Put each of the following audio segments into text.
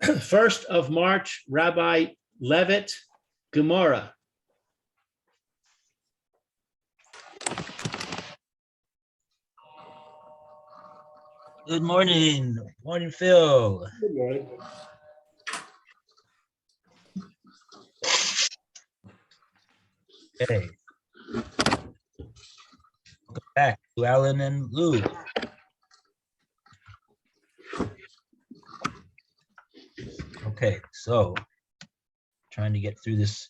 1st of March, Rabbi Levitt, Gemora. Good morning. Morning, Phil. Good morning. Okay. Welcome back to Alan and Lou. Okay, so trying to get through this,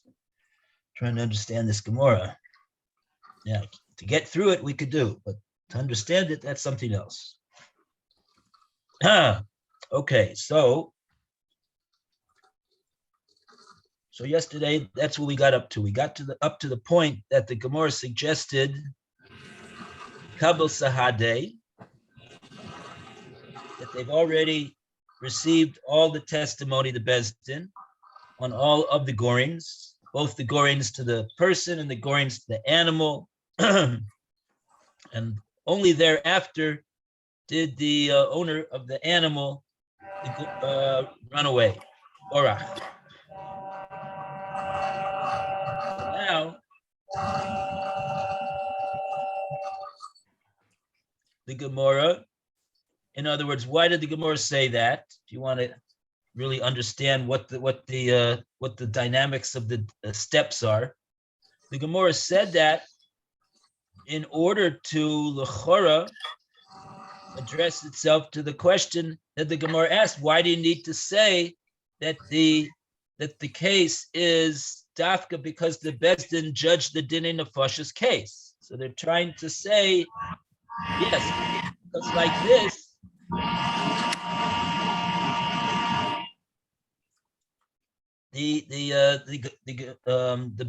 trying to understand this Gemora. Now, to get through it, we could do, but to understand it, that's something else. Okay, so yesterday, that's what we got up to. We got to up to the point that the Gemara suggested Kabel Sahadeh, that they've already received all the testimony, the Bezdin, on all of the gorins, both the gorins to the person and the gorins to the animal. And only thereafter did the owner of the animal run away. Orach. Now, the Gemara, in other words, why did the Gemara say that? If you want to really understand what the dynamics of the steps are, the Gemara said that in order to l'chora address itself to the question that the Gemara asked, why do you need to say that the case is dafka because the Bezdin judged the Dinei Nefashos case? So they're trying to say, yes, because like this, the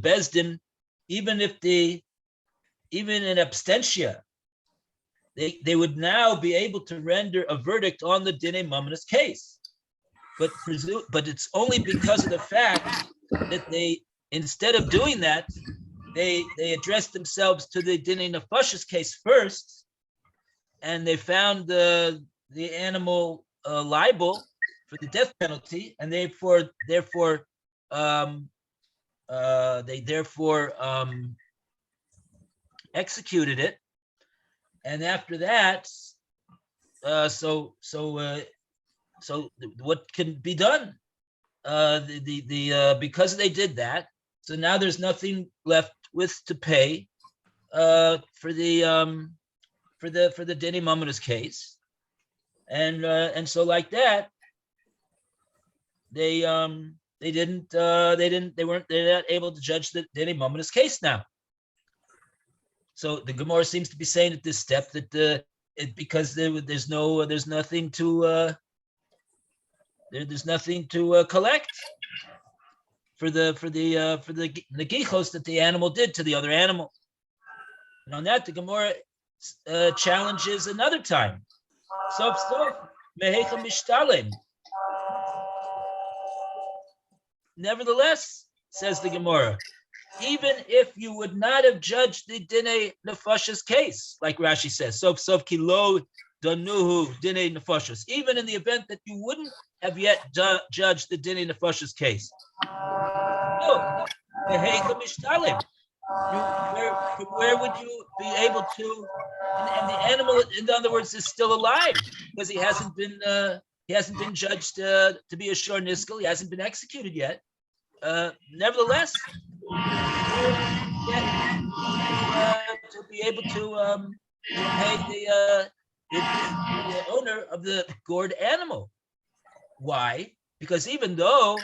Bezdin, even in absentia, they would now be able to render a verdict on the Dinei Mamonos case. But it's only because of the fact that they, instead of doing that, they addressed themselves to the Dinei Nefashos case first, and they found the animal liable for the death penalty, and they executed it. And after that, so what can be done? Because they did that, so now there's nothing left with to pay for the Dinei Mamonos case, and so like that, they're not able to judge the Dinei Mamonos case now. So the Gemara seems to be saying at this step that because there's nothing to collect for the negichos that the animal did to the other animal. And on that, the Gemara challenges another time. Sof mehecha mishtalim. Nevertheless, says the Gemara, even if you would not have judged the Dinei Nefashos case, like Rashi says, Sof ki lo danuhu Dinei Nefashos, even in the event that you wouldn't have yet judged the Dinei Nefashos case. No, mehecha mishtalim. Where would you be able to? And the animal, in other words, is still alive because he hasn't been judged to be a shor niskel. He hasn't been executed yet. Nevertheless, to be able to pay the owner of the gored animal. Why? Because even though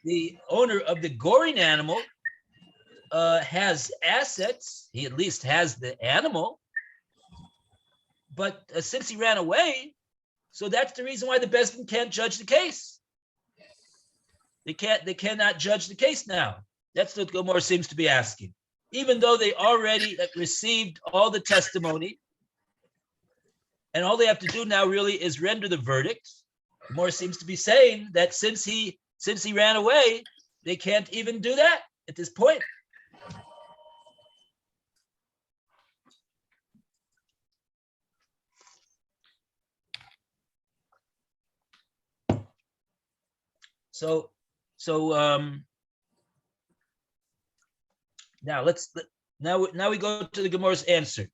the owner of the goring animal has assets, he at least has the animal, but since he ran away, so that's the reason why the Bezdin can't judge the case. They cannot judge the case now. That's what Gemara seems to be asking. Even though they already received all the testimony, and all they have to do now really is render the verdict, Gemara seems to be saying that since he ran away, they can't even do that at this point. So now now we go to the Gemara's answer.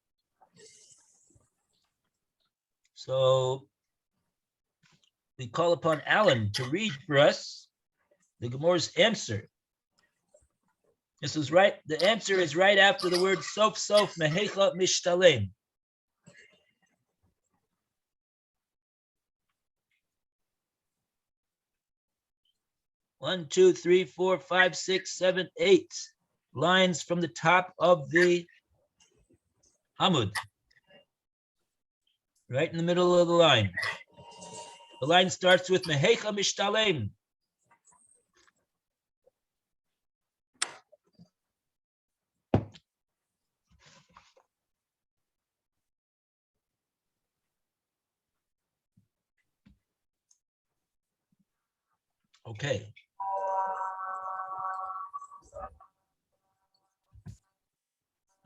So we call upon Alan to read for us the Gemara's answer. This is right. The answer is right after the word sof sof mehecha mishtalem. One, two, three, four, five, six, seven, 8 lines from the top of the Amud. Right in the middle of the line. The line starts with mehecha mishtalem. Okay.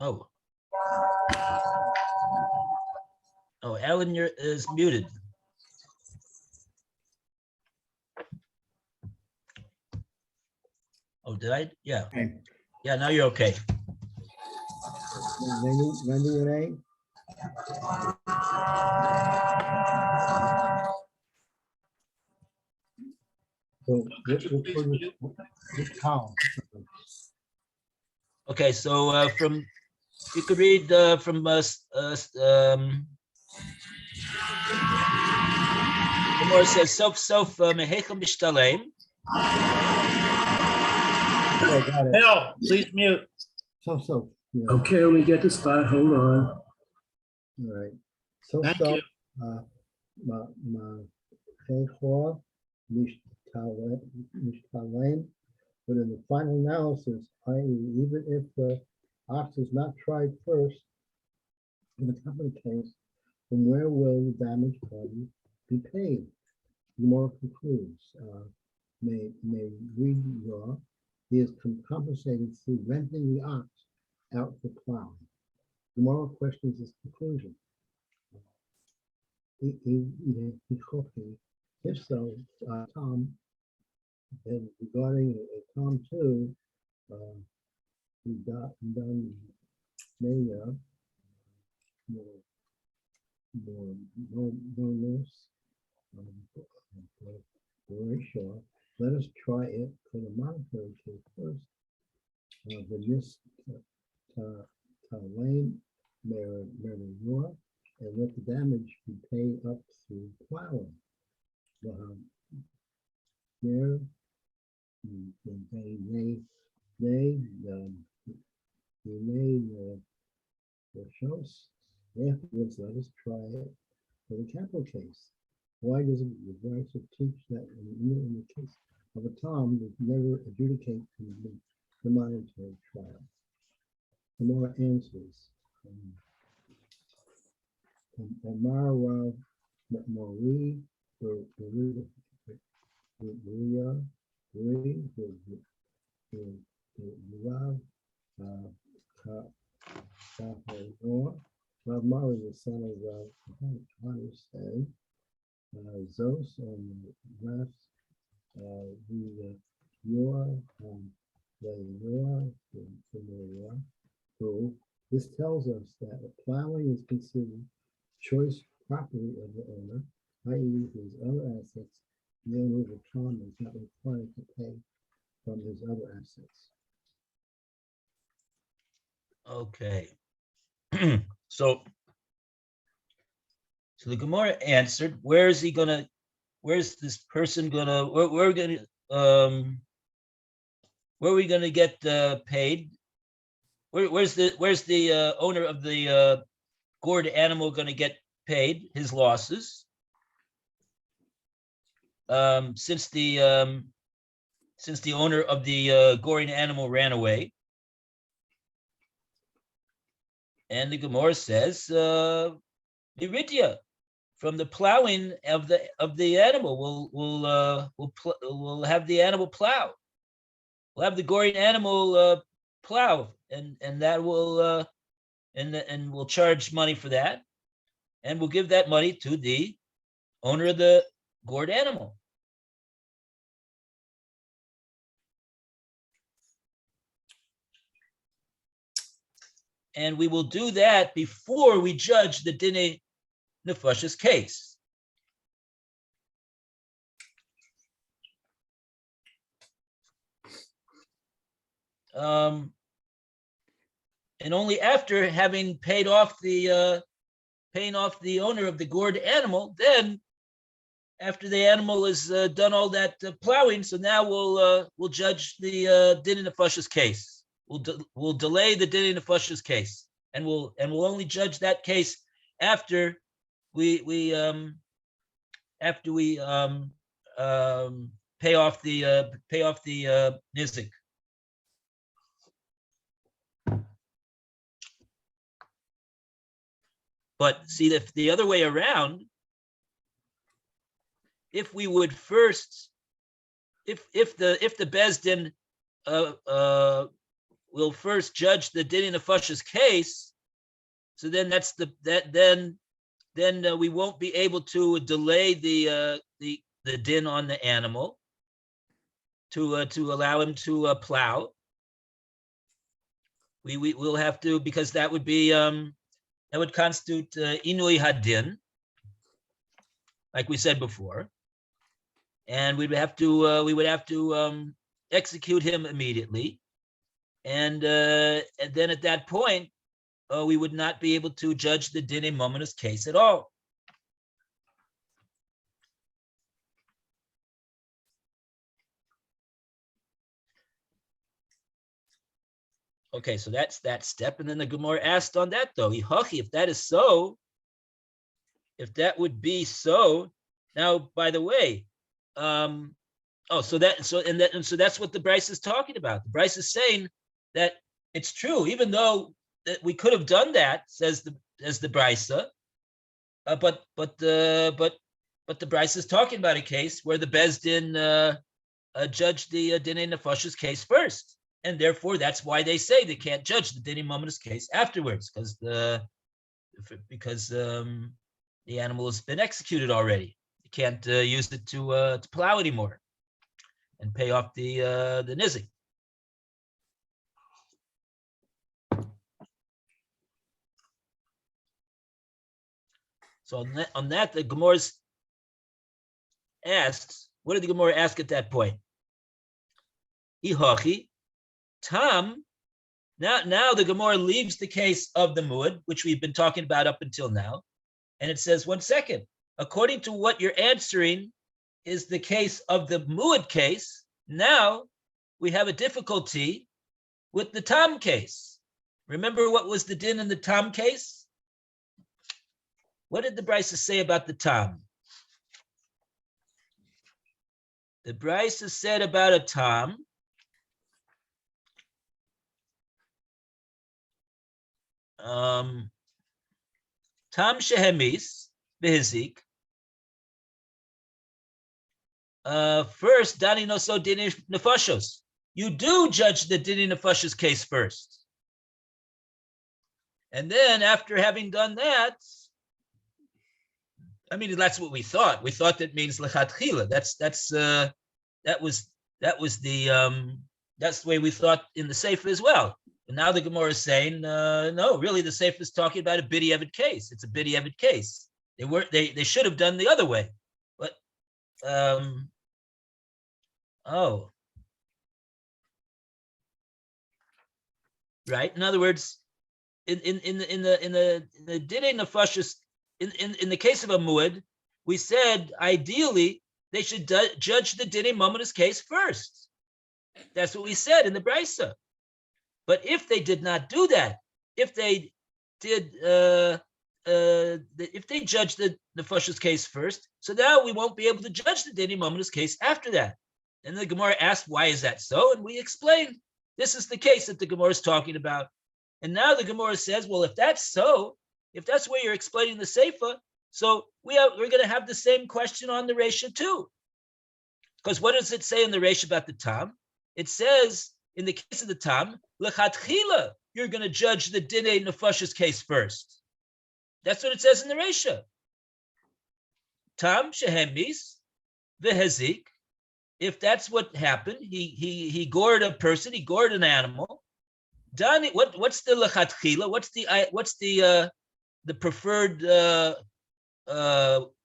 Oh. Oh, Alan, is muted. Oh, did I? Yeah. Okay. Yeah, now you're okay. Ready, Renee? So, which column? Okay, so from you could read from Gemara says sof sof mehecha mishtalem. Okay, got it. Bill, please mute. So, yeah, Okay, let me get the spot. Hold on. all right. So, Thank you. Chechor, Mishtalem, but in the final analysis, i.e., even if the ox is not tried first, in the company case, from where will the damaged party be paid? Gemora concludes, may read law, he is compensated through renting the ox out for plowing. Gemora questions his conclusion. If so, Tom, and regarding Tom too, we got done Maya, more loose, very sure. Let us try it for the monetary case first. The mis Lane Marinor, and let the damage be paid up through plowing. There, they made the shows. Afterwards, let us try it for the capital case. Why does the advisor teach that in the case of a Tom that never adjudicate the monetary trial? The more answers. Amara Mori, Rav Mari, the son of Hanus, and Zos, and last the Yor, so this tells us that plowing is considered choice property of the owner, i.e. his other assets. The owner of the farm is not required to pay from his other assets. Okay. So the Gemara answered, where's this person gonna, where are we gonna get paid? Where's the owner of the gored animal gonna get paid his losses? Since the owner of the goring animal ran away. And the Gemara says, Miridia, from the plowing of the animal, we'll have the animal plow. We'll have the goring animal plow, and that will and we'll charge money for that, and we'll give that money to the owner of the gored animal. And we will do that before we judge the Dine Nefashis case. And only after having paying off the owner of the gored animal, then after the animal has done all that plowing, so now we'll judge the Din Nefashis case. We'll delay the Din Nefashis case, and we'll only judge that case after we pay off the nizik. But see, if the other way around, if we would first, if the Beis Din will first judge the Din Nefashis case, so then then we won't be able to delay the din on the animal to allow him to plow. We'll have to, because that would be that would constitute inui hadin, like we said before, and we would have to execute him immediately, and then at that point we would not be able to judge the Dine Mominus case at all. Okay, so that's that step. And then the Gemara asked on that though, if that is so, if that would be so. Now, by the way, so that's what the Bryce is talking about. The Bryce is saying that it's true, even though that we could have done that, says the Brysa, but the Bryce is talking about a case where the Beis Din judged the Dinei Nefashis case first. And therefore, that's why they say they can't judge the Dinei Mominus case afterwards, because the animal has been executed already. You can't use it to plow anymore and pay off the nizik. So on that, the Gemara asks, what did the Gemara ask at that point? Ihachi. Tam, now the Gemara leaves the case of the muad, which we've been talking about up until now, and it says, 1 second, according to what you're answering is the case of the muad case, now we have a difficulty with the tam case. Remember what was the din in the tam case? What did the Brisa say about the tam? The Brisa said about a tam, tam shehemis behizik. First, dani noso dini nefashos. You do judge the dini nefashos case first, and then after having done that, I mean, that's what we thought. We thought that means lechatchila. That's the way we thought in the Sefer as well. And now the Gemara is saying, no, really, the Sefer is talking about a b'diavad case. It's a b'diavad case. They should have done the other way, but right. In other words, in the Dinei Nefashis, in the case of a muad, we said ideally they should judge the Dinei Mominus case first. That's what we said in the Brisa. But if they did not do that, if they did, if they judged the Nefashis case first, so now we won't be able to judge the Dinei Mominus case after that. And the Gemara asked, why is that so? And we explained, this is the case that the Gemara is talking about. And now the Gemara says, well, if that's so, if that's where you're explaining the Sefer, so we're going to have the same question on the Reisha too. Because what does it say in the Reisha about the Tam? It says, in the case of the Tam, lechatchila, you're going to judge the Dinei Nefashis case first. That's what it says in the Reisha. Tam shehemis vehezik. If that's what happened, he gored a person, he gored an animal, Dani, what's the lechatchila? What's the preferred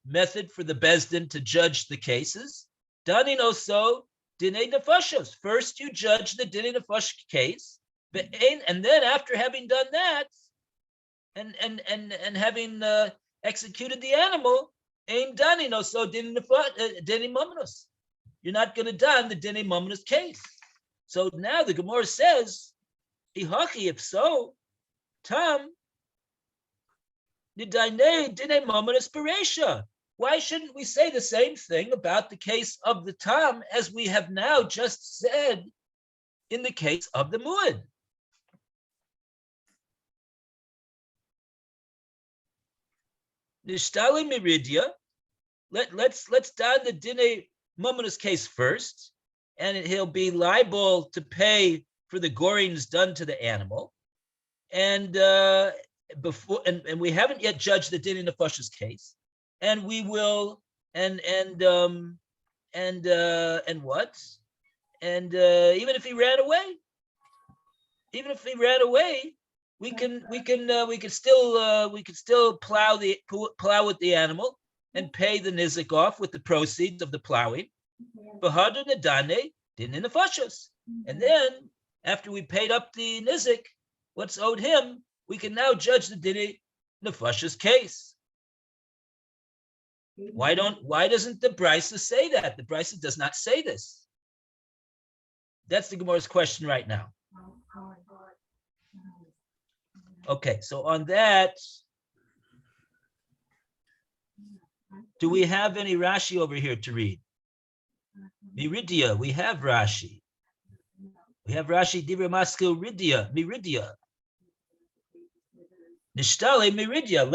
method for the bezdin to judge the cases? Dani no so dinei nefashos. First, you judge the dinei nefash case, and then after having done that, and having executed the animal, ain dani no so dinei mamanos. You're not going to done the dinei mamanos case. So now the Gemara says, "Ihachi, if so, tam nidane dinei mamanos beresha." Why shouldn't we say the same thing about the case of the tam as we have now just said in the case of the muad? Nishtali miridia. Let's down the dinei mamanos case first, and he'll be liable to pay for the gorings done to the animal, and before and we haven't yet judged the dinei nefashos case, and we will and what? And even if he ran away, we can still plow with the animal and pay the nizik off with the proceeds of the plowing. And then after we paid up the nizik, what's owed him, we can now judge the dinei nefashos case. Why doesn't the Brisa say that? The Brisa does not say this. That's the Gemara's question right now. Okay, so on that, do we have any Rashi over here to read? Miridia, we have Rashi. We have Rashi Divra Maskil Ridia, Miridia. Nishtale Miridia.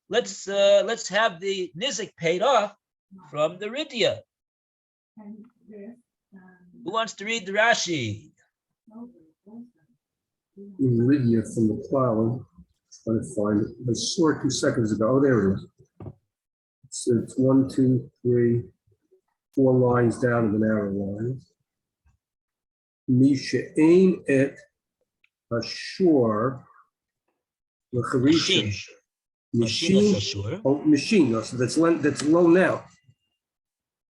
Let's have the nizik paid off from the Ridia. Who wants to read the Rashi? Lydia from the plowing. Trying to find it. I saw it 2 seconds ago. Oh, there it is. It's 1, 2, 3, 4 lines down of the narrow lines. Misha ain et ashur lecharisha. Machine. Oh, machine. No, so that's loan out.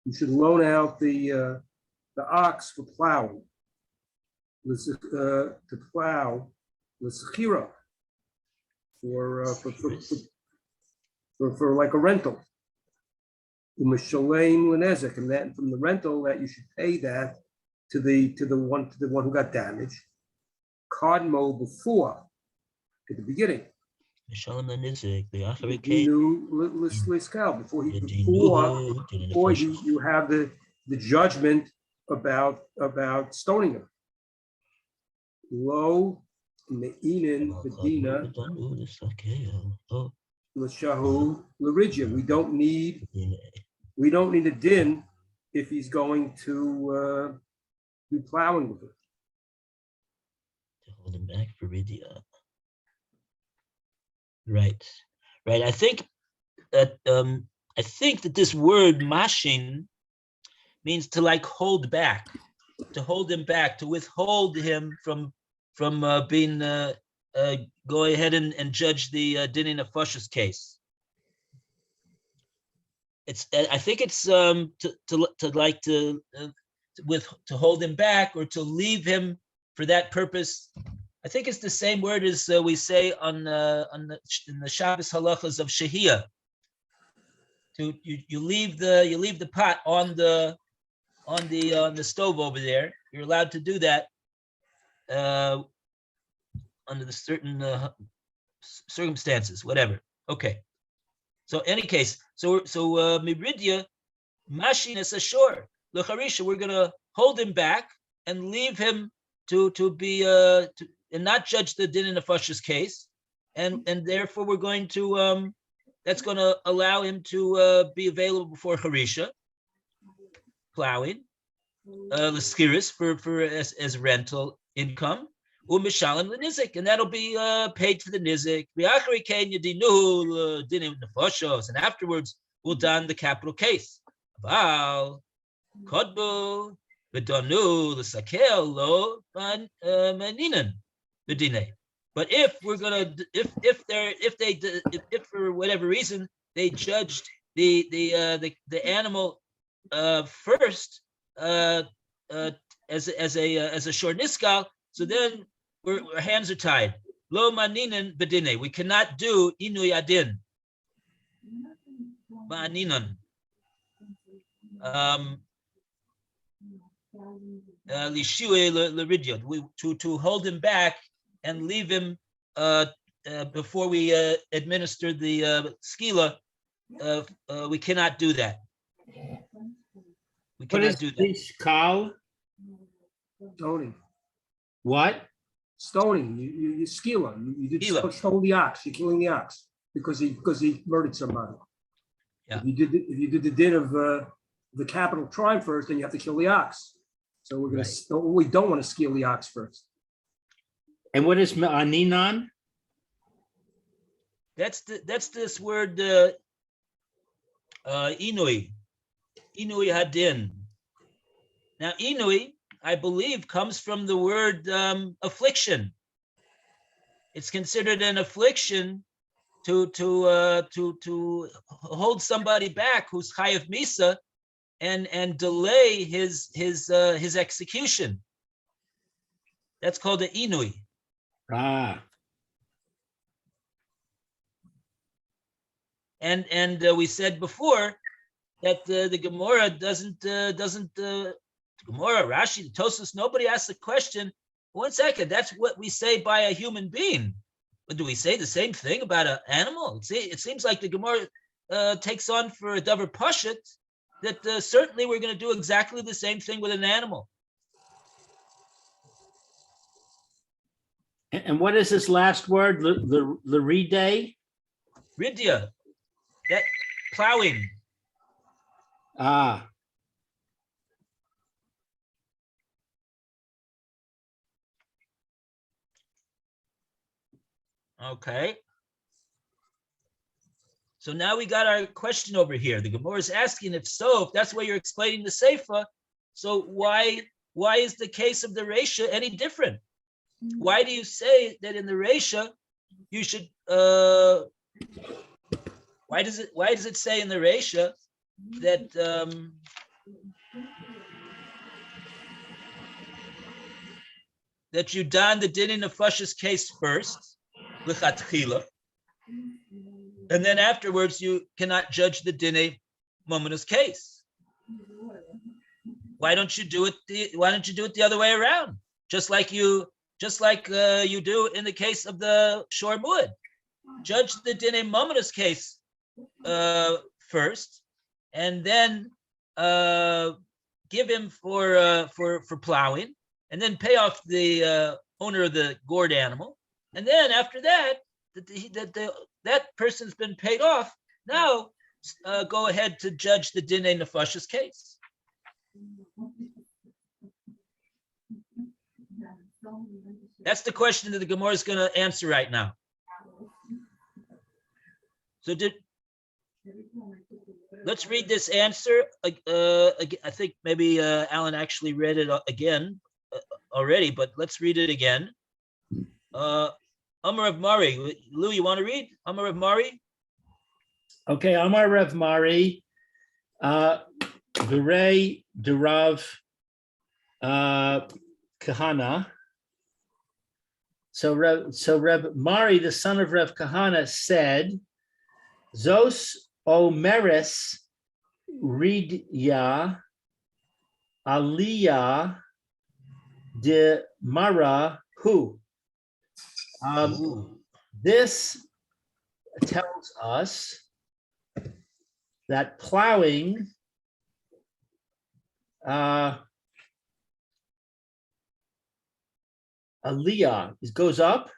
You should loan out the ox for plowing. To plow the sechira for like a rental. And that from the rental that you should pay that to the one who got damaged. Kadmo before at the beginning. Before you have the judgment about stoning him. Lo me'inin bedina l'shahu l'rigia. We don't need a din if he's going to be plowing with it. To hold him back for ridia. Right. I think that this word mashin means to like hold back, to hold him back, to withhold him from being go ahead and judge the dinei nefashos case. I think it's to hold him back or to leave him for that purpose. I think it's the same word as we say in the Shabbos halachas of shehiyah. You leave the pot on the stove over there. You're allowed to do that under the certain circumstances, whatever. Okay. So any case, miridia mashin is ashur lecharisha. We're gonna hold him back and leave him to be and not judge the dinei nefashos case, and therefore we're going to that's going to allow him to be available for harisha, plowing, l'skiris for as rental income, u'mishalim l'nizik, and that'll be paid to the nizik. V'achari kein yadinu dinei nefashos, and afterwards we'll don the capital case. Val kodbu v'donu l'sakel lo maninan. bedine. But if we're gonna, if for whatever reason they judged the animal first as a short niskal, so then our hands are tied. Lo maninan bedine. We cannot do inui adin. Ma'aninan. To hold him back and leave him before we administer the skila. We cannot do that. We What is cannot do that. Kal? Stoning. What? Stoning. You skila. You did Skila. stone the ox. You're killing the ox because he murdered somebody. Yeah. If you did the din of the capital crime first, then you have to kill the ox. So we're gonna. Right. We don't want to steal the ox first. And what is Ma'aninan? That's this word inui hadin. Now inui, I believe, comes from the word affliction. It's considered an affliction to hold somebody back who's chayav misa and delay his execution. That's called an inui. Ah. And we said before that the Gemora doesn't Gemora, Rashi, the Tosfos, nobody asks the question. 1 second, that's what we say by a human being. But do we say the same thing about an animal? It seems like the Gemara takes on for a davar pashut that certainly we're going to do exactly the same thing with an animal. And what is this last word? Leride? Ridya, that plowing. Ah. Okay. So now we got our question over here. The Gemara is asking if that's why you're explaining the Seifa, so why is the case of the Reisha any different? Why do you say that in the Reisha you should why does it say in the Reisha that that you don the din in nefashis case first, lichatchila, and then afterwards you cannot judge the dine momentous case? Why don't you do it the other way around? Just like you do in the case of the shor muad. Judge the dine momentous case first, and then give him for plowing, and then pay off the owner of the gored animal, and then after that, that person's been paid off. Now, go ahead to judge the dinei nefashis case. That's the question that the Gemara is going to answer right now. So let's read this answer. I think maybe Alan actually read it again already, but let's read it again. Amar Rav Mari. Lou, you want to read? Amar Rav Mari? Okay, Amar Rav Mari. Virei Derav Kahana. So Rav Mari, the son of Rav Kahana, said, Zos Omeres Ridya Aliyah de Mara Hu. This tells us that plowing aliyah goes up.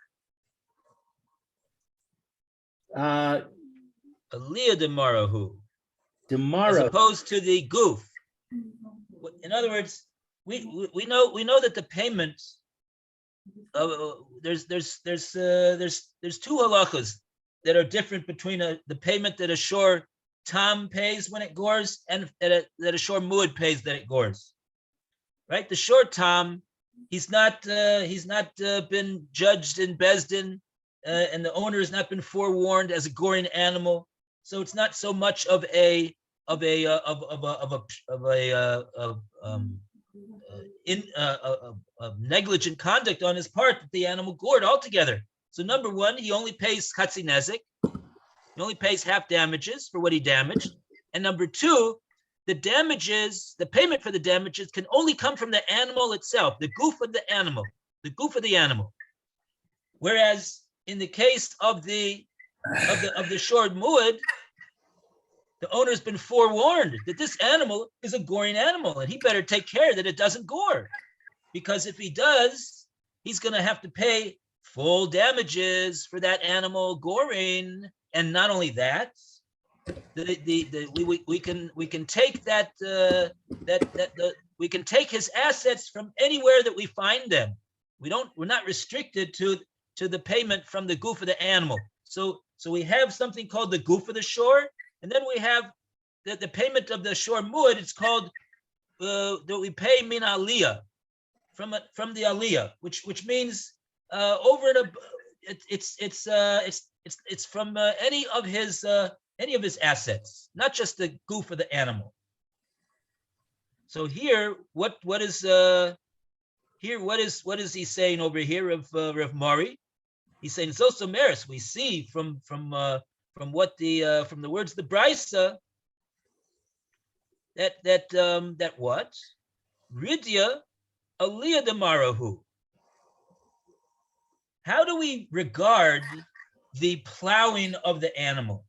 Aliyah de Marahu. Demara. As opposed to the goof. In other words, we know that the payments there's two halachas that are different between the payment that a shor tam pays when it gores and that a shor muad pays that it gores. Right? The shor tam he's not been judged in Besdin, and the owner has not been forewarned as a goring animal. So it's not so much of a negligent conduct on his part that the animal gored altogether. So number one, he only pays chatzi nezek. He only pays half damages for what he damaged. And number two, the damages, the payment for the damages can only come from the animal itself, the goof of the animal, the goof of the animal. Whereas in the case of the short muad, the owner's been forewarned that this animal is a goring animal and he better take care that it doesn't gore. Because if he does, he's going to have to pay full damages for that animal goring. And not only that, we can take we can take his assets from anywhere that we find them. We're not restricted to the payment from the goof of the animal. So we have something called the goof of the shore, and then we have the payment of the shore muad. It's called that we pay min aliyah from the aliyah, which means over and above. It's from any of his assets, not just the goof of the animal. So here, what is he saying over here of Rav Mari? He's saying it's also meris. We see from the words of the Brisa that what Ridya aliyah demarahu. How do we regard the plowing of the animal,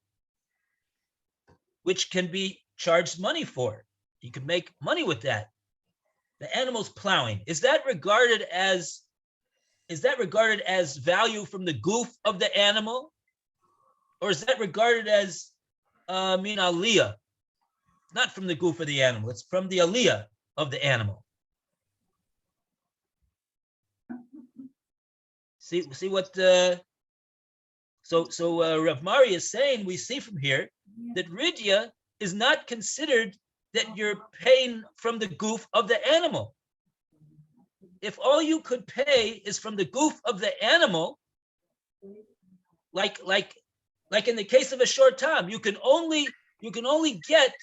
which can be charged money for? You can make money with that. The animal's plowing. Is that regarded as value from the goof of the animal? Or is that regarded as min aliyah? Not from the goof of the animal, it's from the aliyah of the animal. See what so Rav Mari is saying, we see from here that ridya is not considered that you're paying from the goof of the animal. If all you could pay is from the goof of the animal, like in the case of a short time, you can only get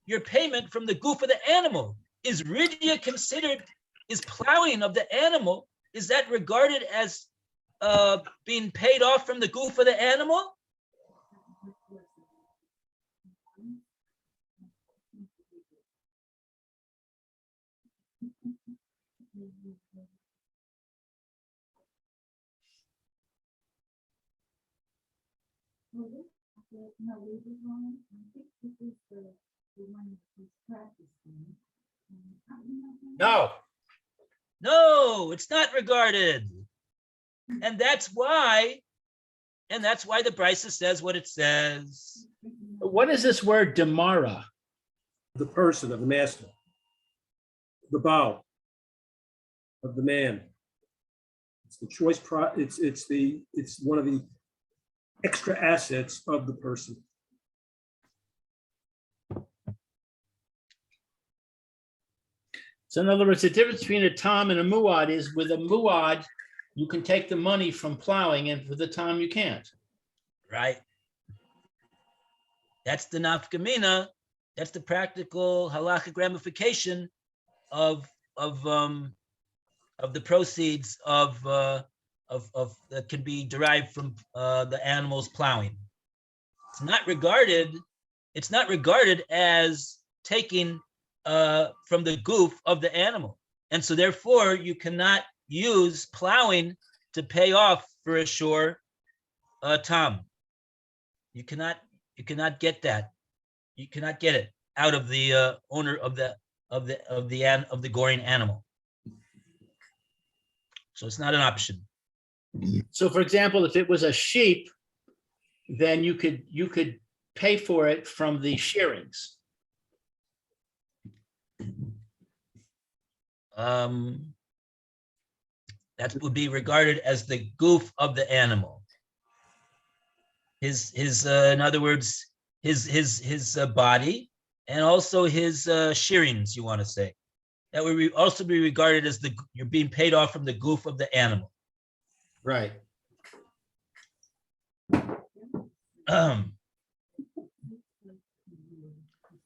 your payment from the goof of the animal. Is ridya considered, is plowing of the animal, is that regarded as being paid off from the goof of the animal? No, it's not regarded. And that's why the Brisa says what it says. What is this word Gemora? The person of the master, the bow of the man. It's the choice. It's one of the extra assets of the person. So in other words, the difference between a tam and a muad is with a muad, you can take the money from plowing, and for the tam you can't. Right. That's the nafkamina. That's the practical halachic ramification of the proceeds of that can be derived from the animal's plowing. It's not regarded as taking from the goof of the animal, and so therefore you cannot use plowing to pay off for a shore tam. You cannot get that. You cannot get it out of the owner of the goring animal. So it's not an option. So for example, if it was a sheep, then you could pay for it from the shearings. That would be regarded as the goof of the animal. His in other words, his body, and also his shearings, you want to say. that would also be regarded as you're being paid off from the goof of the animal. Right.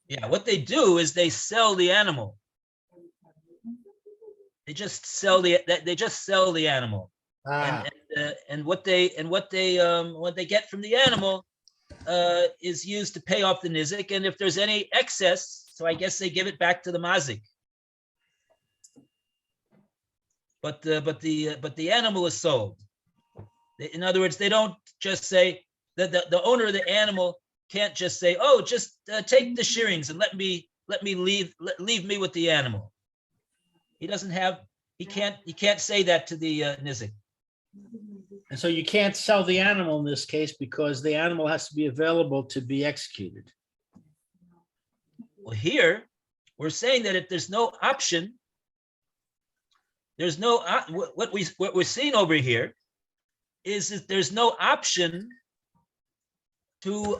Yeah, what they do is they sell the animal. They just sell the animal, Ah, and what they get from the animal is used to pay off the nizik, and if there's any excess, so I guess they give it back to the mazik. But the animal is sold. In other words, they don't just say that the owner of the animal can't just say, "Oh, just take the shearings and let me leave me with the animal." He can't say that to the nizik. and so you can't sell the animal in this case because the animal has to be available to be executed. Well, here we're saying that if there's no option, there's no what we're seeing over here is that there's no option to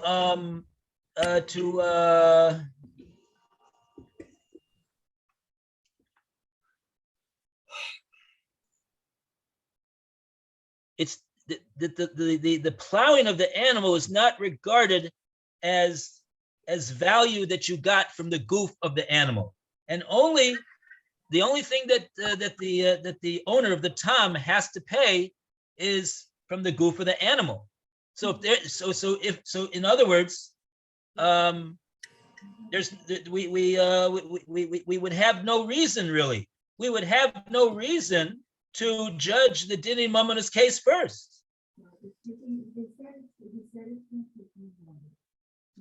it's the plowing of the animal is not regarded as value that you got from the goof of the animal, and the only thing that the owner of the tom has to pay is from the goof of the animal. So if there, so in other words, there's we would have no reason really. We would have no reason to judge the Dini Mamona's case first.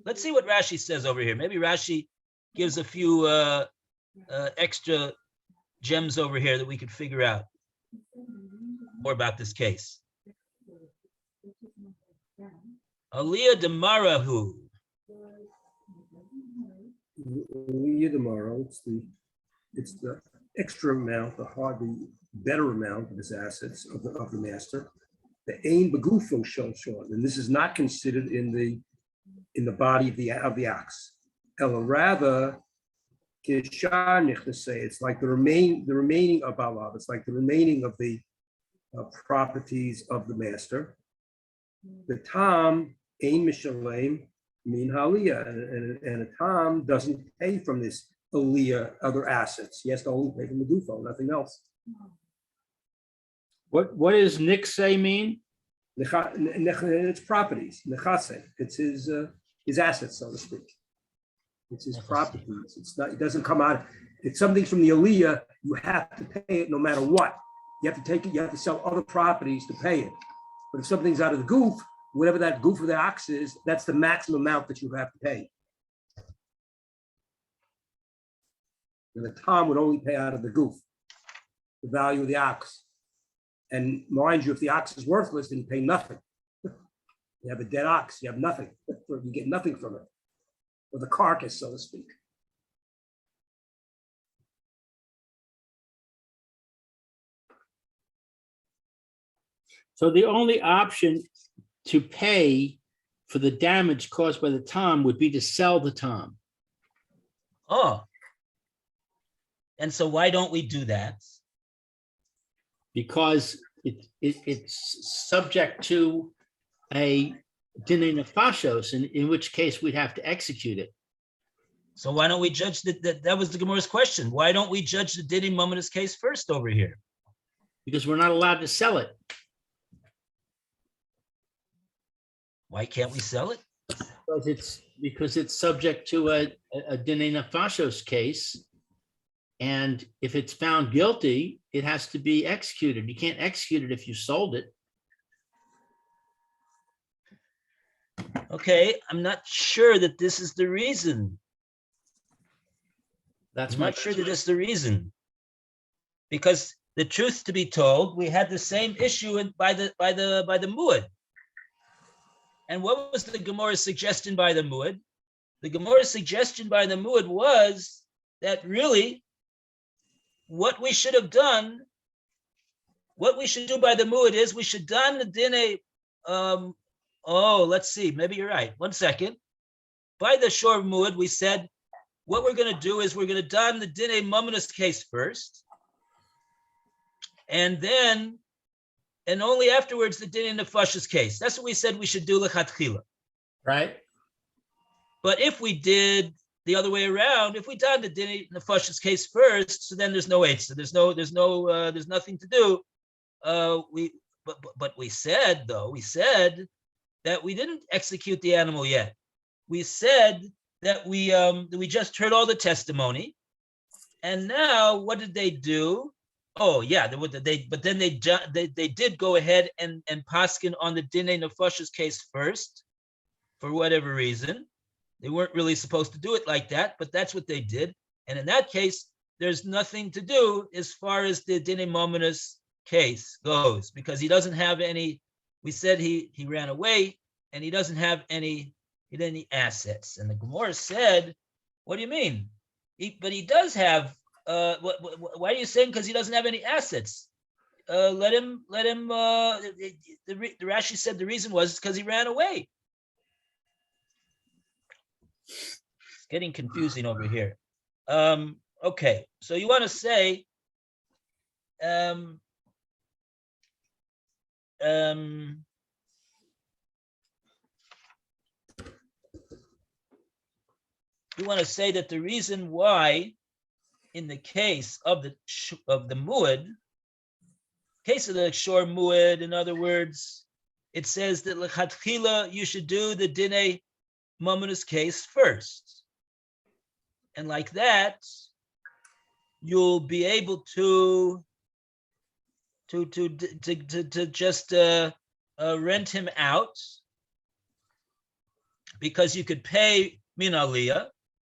Let's see what Rashi says over here. Maybe Rashi gives a few extra gems over here that we could figure out more about this case. Aliyah Demarahu. Tomorrow, it's the extra amount, the better amount of his assets of the master. The aim begufo shel shon, and this is not considered in the body of the ox. Ella rather, kishanich to say it's like the remaining of balav. It's like the remaining of the properties of the master. The tam aim mishalem min haliyah, and a tam doesn't pay from this aliyah other assets. He has to only pay from the gufo, nothing else. What does nixay mean? It's properties. Nechase. It's his assets, so to speak. It's his properties. It's not. It doesn't come out. If something's from the aliyah, you have to pay it no matter what. You have to take it. You have to sell other properties to pay it. But if something's out of the goof, whatever that goof of the ox is, that's the maximum amount that you have to pay. And the tom would only pay out of the goof, the value of the ox. And mind you, if the ox is worthless, then you pay nothing. You have a dead ox, you have nothing. You get nothing from it. Or the carcass, so to speak. So the only option to pay for the damage caused by the tom would be to sell the tom. Oh. And so why don't we do that? Because it's subject to a dinei nefashos, in which case we'd have to execute it. So why don't we judge that was the Gemara's question. Why don't we judge the Dini Mamona's case first over here? Because we're not allowed to sell it. Why can't we sell it? Because it's subject to a dinei nefashos case. And if it's found guilty, it has to be executed. You can't execute it if you sold it. Okay, I'm not sure that this is the reason. That's I'm my not sure that that's the reason. Because the truth to be told, we had the same issue by the muad. And what was the Gemora's suggestion by the muad? The Gemora's suggestion by the muad was that really what we should have done, what we should do by the muad is we should done the dinner. Let's see, maybe you're right. 1 second. By the shor muad, we said what we're going to do is we're going to don the Dine Mamonos case first, and then, and only afterwards, the Dine Nefashos case. That's what we said we should do lechatchila. Right? But if we did the other way around, if we done the Dine Nefashos case first, so then there's no H. So there's nothing to do. But we said that we didn't execute the animal yet. We said that we just heard all the testimony, and now what did they do? Oh yeah, but then they did go ahead and paskin on the Dine Nefashos case first, for whatever reason. They weren't really supposed to do it like that, but that's what they did. And in that case, there's nothing to do as far as the Dine Mamonos case goes, because he doesn't have any. We said he ran away, and he doesn't have any assets. And the Gemora said, "What do you mean? But he does have. Why are you saying because he doesn't have any assets? Let him. The Rashi said the reason was because he ran away. It's getting confusing over here. Okay, so you want to say. We want to say that the reason why, in the case of the muad, case of the shor muad, in other words, it says that lechatchila you should do the Dine Mamonos case first, and like that, you'll be able to just rent him out, because you could pay min aliyah.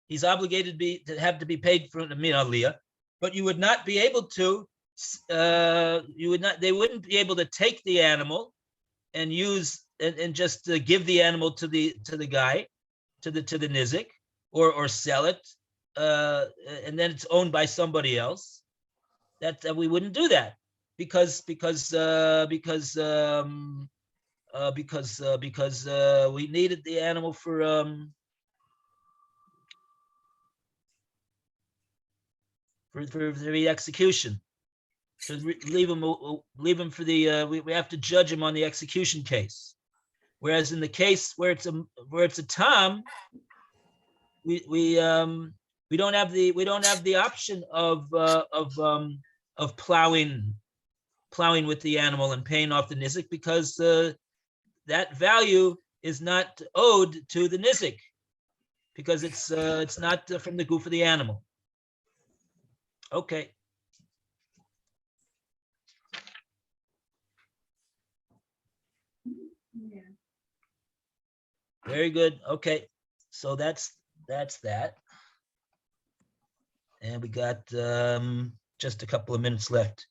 He's obligated to be paid for the min aliyah, but you would not be able to. They wouldn't be able to take the animal and use and just give the animal to the guy, to the nizik, or sell it, and then it's owned by somebody else. That we wouldn't do that because we needed the animal for the execution. To leave him for the we have to judge him on the execution case. Whereas in the case where it's a tam, we don't have the option of plowing with the animal and paying off the nizik, because that value is not owed to the nizik, because it's not from the goof of the animal. Okay. Very good. Okay, so that's that, and we got just a couple of minutes left.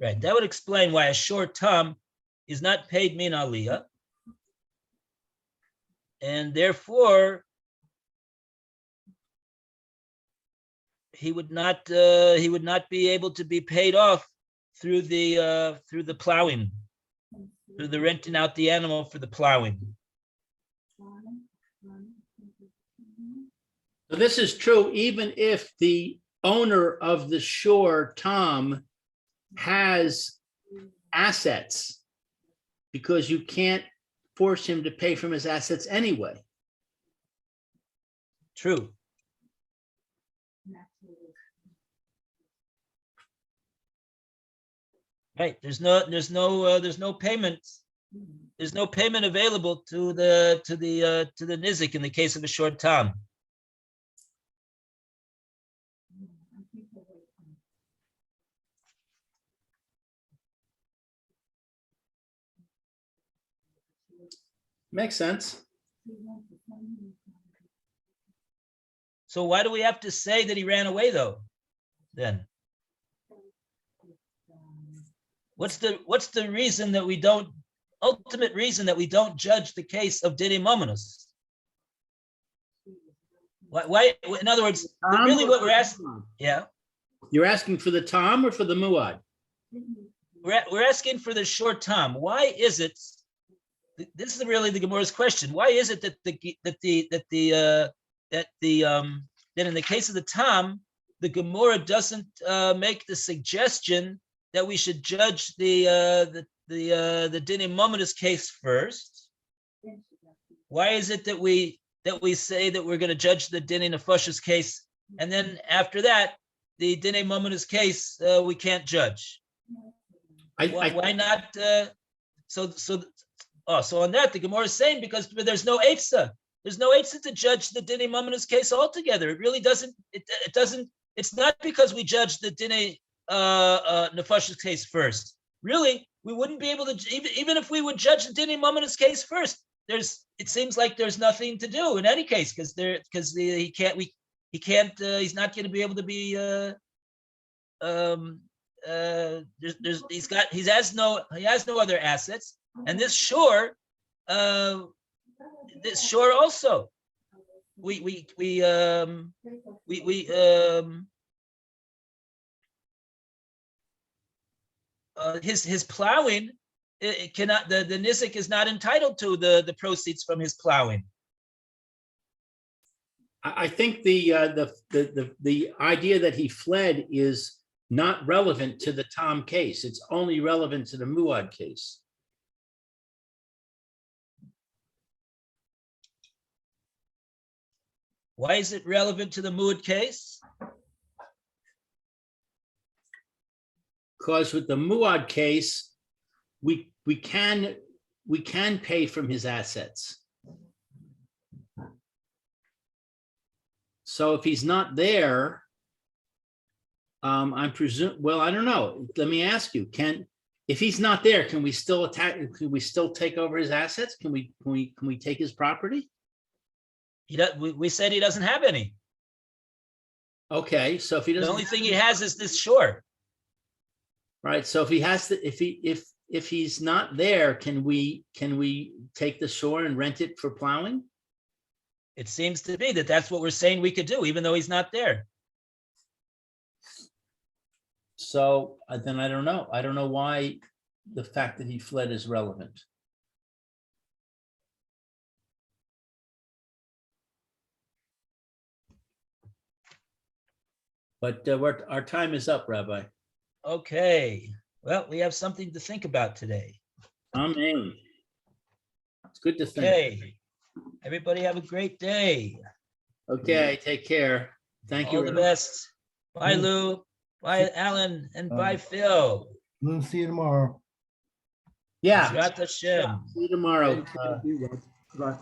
Right, that would explain why a short tam is not paid min aliyah, and therefore he would not be able to be paid off through the plowing, through the renting out the animal for the plowing. So this is true even if the owner of the shore, Tom, has assets, because you can't force him to pay from his assets anyway. True. Right. There's no payment. There's no payment available to the nizik in the case of a short tam. Makes sense. So why do we have to say that he ran away though? Then what's the reason that we don't ultimate reason that we don't judge the case of Dine Mominus? Why? In other words, really what we're asking, yeah, You're asking for the Tom or for the Muad? we're asking for the short Tom. Why is it? This is really the Gemora's question. Why is it that in the case of the Tom, the Gemora doesn't make the suggestion that we should judge the Dine Mominus case first? Why is it that we say that we're going to judge the Dine Nefashos case, and then after that, the Dine Mominus case we can't judge? Why not? So on that, the Gemara is saying because there's no Eitzah. There's no Eitzah to judge the Dine Mominus case altogether. It really doesn't. It doesn't. It's not because we judge the Dine Nefashos case first. Really, we wouldn't be able to even if we would judge the Dine Mominus case first. It seems like there's nothing to do in any case because he can't. He's not going to be able to be. He has no other assets, and this shore also his plowing, it cannot, the Nizik is not entitled to the proceeds from his plowing. I think the idea that he fled is not relevant to the Tom case. It's only relevant to the Muad case. Why is it relevant to the Muad case? Because with the Muad case, we can pay from his assets. So if he's not there, I don't know. Let me ask you, if he's not there, can we still can we still take over his assets? Can we take his property? We said he doesn't have any. Okay, so if he doesn't, the only thing he has is this shore. Right. So if he has to, if he's not there, can we take the shore and rent it for plowing? It seems to be that's what we're saying we could do, even though he's not there. So then I don't know. I don't know why the fact that he fled is relevant. But our time is up, Rabbi. Okay. Well, we have something to think about today. Amen. It's good to think. Okay. Everybody have a great day. Okay, take care. Thank you. All the best. Bye, Lou. Bye, Alan, and bye, Phil. We'll see you tomorrow. Yeah. Bezrat Hashem. See you tomorrow, Bye.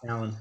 Alan.